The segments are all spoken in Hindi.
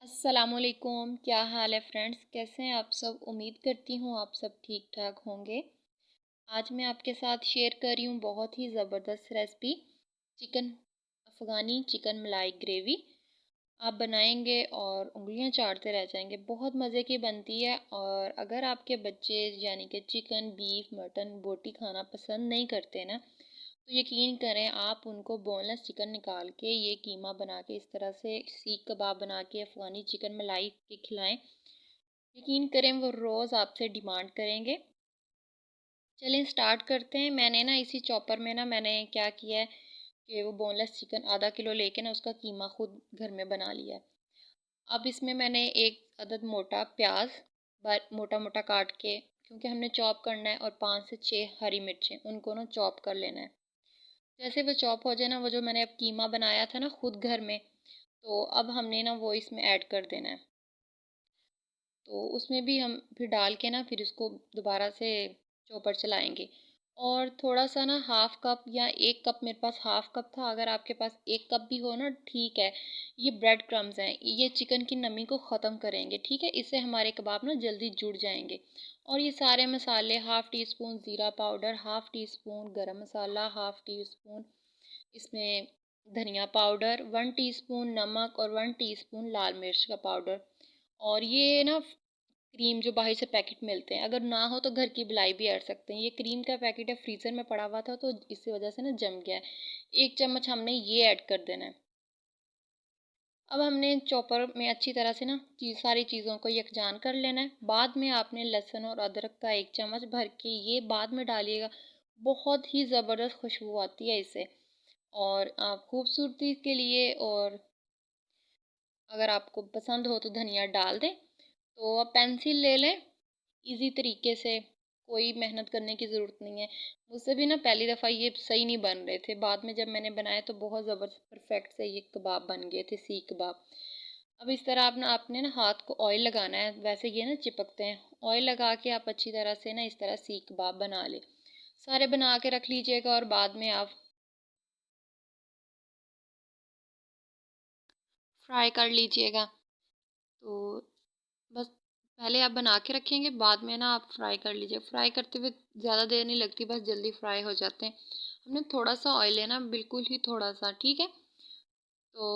अस्सलामुअलैकुम, क्या हाल है फ्रेंड्स। कैसे हैं आप सब। उम्मीद करती हूँ आप सब ठीक ठाक होंगे। आज मैं आपके साथ शेयर कर रही हूँ बहुत ही ज़बरदस्त रेसिपी, चिकन अफ़गानी चिकन मलाई ग्रेवी। आप बनाएंगे और उंगलियां चाटते रह जाएंगे। बहुत मज़े की बनती है। और अगर आपके बच्चे यानी कि चिकन बीफ मटन बोटी खाना पसंद नहीं करते ना, तो यकीन करें आप उनको बोनलेस चिकन निकाल के ये कीमा बना के इस तरह से सीख कबाब बना के अफ़गानी चिकन मलाई के खिलाएं। यकीन करें वो रोज़ आपसे डिमांड करेंगे। चलें स्टार्ट करते हैं। मैंने ना इसी चॉपर में ना मैंने क्या किया है कि वो बोनलेस चिकन आधा किलो लेके ना उसका कीमा खुद घर में बना लिया है। अब इसमें मैंने एक अदद मोटा प्याज मोटा मोटा काट के, क्योंकि हमने चॉप करना है, और 5 से 6 हरी मिर्चें उनको ना चॉप कर लेना है। जैसे वो चॉप हो जाए ना, वो जो मैंने अब कीमा बनाया था ना खुद घर में, तो अब हमने ना वो इसमें ऐड कर देना है। तो उसमें भी हम फिर डाल के ना फिर उसको दोबारा से चॉपर चलाएंगे। और थोड़ा सा ना हाफ़ कप या 1 कप, मेरे पास हाफ़ कप था, अगर आपके पास 1 कप भी हो ना ठीक है। ये ब्रेड क्रम्स हैं, ये चिकन की नमी को ख़त्म करेंगे, ठीक है। इससे हमारे कबाब ना जल्दी जुड़ जाएंगे। और ये सारे मसाले, हाफ़ टी स्पून ज़ीरा पाउडर, हाफ़ टी स्पून गरम मसाला, हाफ़ टी स्पून इसमें धनिया पाउडर, 1 टीस्पून नमक और 1 टीस्पून लाल मिर्च का पाउडर। और ये ना क्रीम जो बाहर से पैकेट मिलते हैं, अगर ना हो तो घर की मलाई भी ऐड सकते हैं। ये क्रीम का पैकेट है, फ्रीज़र में पड़ा हुआ था तो इसी वजह से ना जम गया है। 1 चम्मच हमने ये ऐड कर देना है। अब हमने चॉपर में अच्छी तरह से ना सारी चीज़ों को यकजान कर लेना है। बाद में आपने लहसुन और अदरक का 1 चम्मच भर के ये बाद में डालिएगा। बहुत ही ज़बरदस्त खुशबू आती है इससे। और आप खूबसूरती के लिए, और अगर आपको पसंद हो तो धनिया डाल दें। तो आप पेंसिल ले लें। इजी तरीके से, कोई मेहनत करने की ज़रूरत नहीं है। मुझसे भी ना पहली दफ़ा ये सही नहीं बन रहे थे, बाद में जब मैंने बनाए तो बहुत ज़बरदस्त परफेक्ट से ये कबाब बन गए थे, सीख कबाब। अब इस तरह आपने ना हाथ को ऑयल लगाना है, वैसे ये ना चिपकते हैं। ऑयल लगा के आप अच्छी तरह से ना इस तरह सीख कबाब बना लें। सारे बना के रख लीजिएगा और बाद में आप फ्राई कर लीजिएगा। तो बस पहले आप बना के रखेंगे, बाद में ना आप फ्राई कर लीजिए। फ्राई करते हुए ज़्यादा देर नहीं लगती, बस जल्दी फ्राई हो जाते हैं। हमने थोड़ा सा ऑयल लेना, बिल्कुल ही थोड़ा सा, ठीक है। तो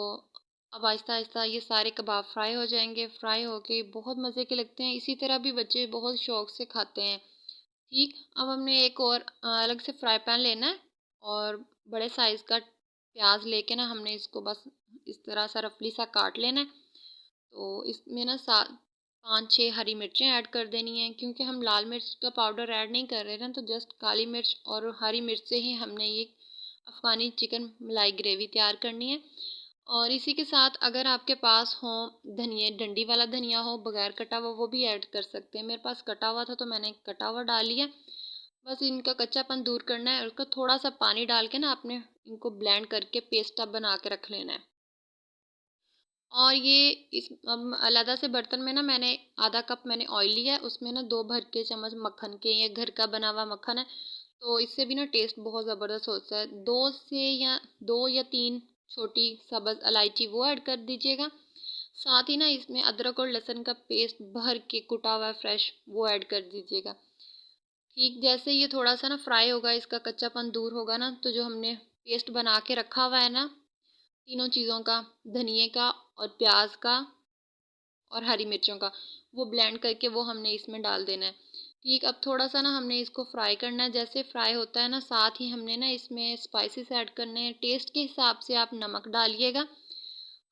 अब आहिस्ता आहिस्ता ये सारे कबाब फ्राई हो जाएंगे। फ्राई होके बहुत मज़े के लगते हैं, इसी तरह भी बच्चे बहुत शौक से खाते हैं, ठीक। अब हमने एक और अलग से फ्राई पैन लेना है, और बड़े साइज़ का प्याज लेके ना हमने इसको बस इस तरह सा रफली सा काट लेना है। तो इसमें ना 5-6 हरी मिर्चें ऐड कर देनी है, क्योंकि हम लाल मिर्च का पाउडर ऐड नहीं कर रहे ना, तो जस्ट काली मिर्च और हरी मिर्च से ही हमने ये अफ़गानी चिकन मलाई ग्रेवी तैयार करनी है। और इसी के साथ अगर आपके पास हो धनिया, डंडी वाला धनिया हो बगैर कटा हुआ, वो भी ऐड कर सकते हैं। मेरे पास कटा हुआ था तो मैंने कटा हुआ डाल लिया। बस इनका कच्चापन दूर करना है, और उसका थोड़ा सा पानी डाल के ना आपने इनको ब्लेंड करके पेस्ट अब बना के रख लेना है। और ये इस अलहदा से बर्तन में ना मैंने आधा कप मैंने ऑयल लिया है, उसमें ना 2 भर के चम्मच मक्खन के, ये घर का बना हुआ मक्खन है, तो इससे भी ना टेस्ट बहुत ज़बरदस्त होता है। 2 या 3 छोटी सब्ज़ इलायची वो ऐड कर दीजिएगा। साथ ही ना इसमें अदरक और लहसुन का पेस्ट भर के कुटा हुआ फ्रेश वो ऐड कर दीजिएगा। ठीक, जैसे ये थोड़ा सा ना फ्राई होगा, इसका कच्चापन दूर होगा ना, तो जो हमने पेस्ट बना के रखा हुआ है ना तीनों चीज़ों का, धनिए का और प्याज का और हरी मिर्चों का, वो ब्लेंड करके वो हमने इसमें डाल देना है। ठीक, अब थोड़ा सा ना हमने इसको फ्राई करना है। जैसे फ्राई होता है ना, साथ ही हमने ना इसमें स्पाइसेस ऐड करने हैं। टेस्ट के हिसाब से आप नमक डालिएगा।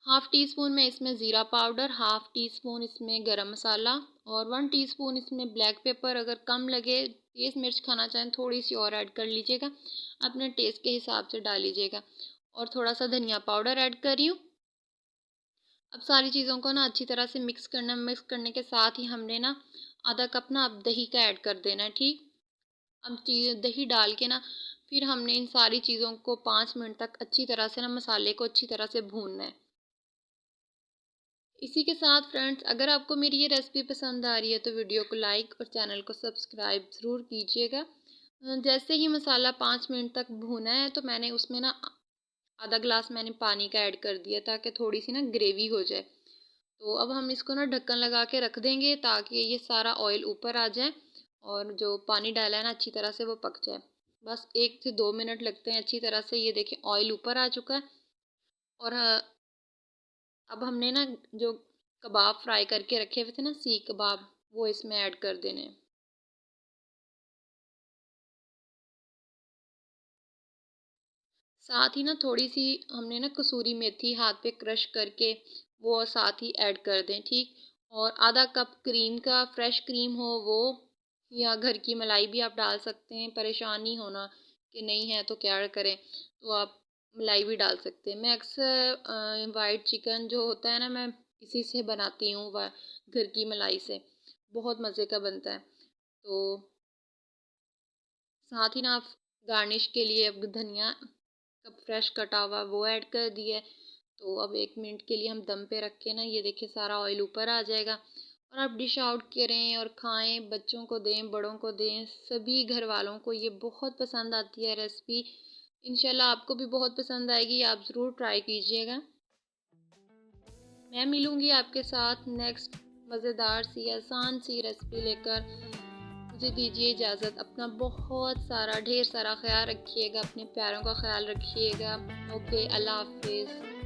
हाफ़ टी स्पून में इसमें ज़ीरा पाउडर, हाफ़ टी स्पून इसमें गरम मसाला, और 1 टीस्पून इसमें ब्लैक पेपर। अगर कम लगे, तेज़ मिर्च खाना चाहें, थोड़ी सी और ऐड कर लीजिएगा, अपने टेस्ट के हिसाब से डाल लीजिएगा। और थोड़ा सा धनिया पाउडर ऐड कर रही हूँ। अब सारी चीज़ों को ना अच्छी तरह से मिक्स करना है। मिक्स करने के साथ ही हमने ना आधा कप ना अब दही का ऐड कर देना है, ठीक। अब दही डाल के ना फिर हमने इन सारी चीज़ों को 5 मिनट तक अच्छी तरह से ना मसाले को अच्छी तरह से भूनना है। इसी के साथ फ्रेंड्स, अगर आपको मेरी ये रेसिपी पसंद आ रही है तो वीडियो को लाइक और चैनल को सब्सक्राइब ज़रूर कीजिएगा। जैसे ही मसाला 5 मिनट तक भुना है, तो मैंने उसमें ना आधा ग्लास मैंने पानी का ऐड कर दिया, ताकि थोड़ी सी ना ग्रेवी हो जाए। तो अब हम इसको ना ढक्कन लगा के रख देंगे ताकि ये सारा ऑयल ऊपर आ जाए और जो पानी डाला है ना अच्छी तरह से वो पक जाए। बस 1 से 2 मिनट लगते हैं अच्छी तरह से। ये देखिए ऑयल ऊपर आ चुका है और अब हमने ना जो कबाब फ्राई करके रखे हुए थे ना, सीख कबाब, वो इसमें ऐड कर देने हैं। साथ ही ना थोड़ी सी हमने ना कसूरी मेथी हाथ पे क्रश करके वो साथ ही ऐड कर दें, ठीक। और आधा कप क्रीम का, फ्रेश क्रीम हो वो, या घर की मलाई भी आप डाल सकते हैं। परेशान नहीं होना कि नहीं है तो क्या करें, तो आप मलाई भी डाल सकते हैं। मैं अक्सर वाइट चिकन जो होता है ना, मैं इसी से बनाती हूँ, घर की मलाई से बहुत मज़े का बनता है। तो साथ ही ना आप गार्निश के लिए अब धनिया कब फ्रेश कटा हुआ वो ऐड कर दिया। तो अब 1 मिनट के लिए हम दम पे रख के ना, ये देखिए सारा ऑयल ऊपर आ जाएगा और आप डिश आउट करें और खाएं, बच्चों को दें, बड़ों को दें, सभी घर वालों को ये बहुत पसंद आती है रेसिपी। इंशाल्लाह आपको भी बहुत पसंद आएगी, आप ज़रूर ट्राई कीजिएगा। मैं मिलूँगी आपके साथ नेक्स्ट मज़ेदार सी आसान सी रेसिपी लेकर। मुझे दीजिए इजाज़त। अपना बहुत सारा ढेर सारा ख़्याल रखिएगा, अपने प्यारों का ख़्याल रखिएगा। ओके, अल्लाह हाफ़िज़।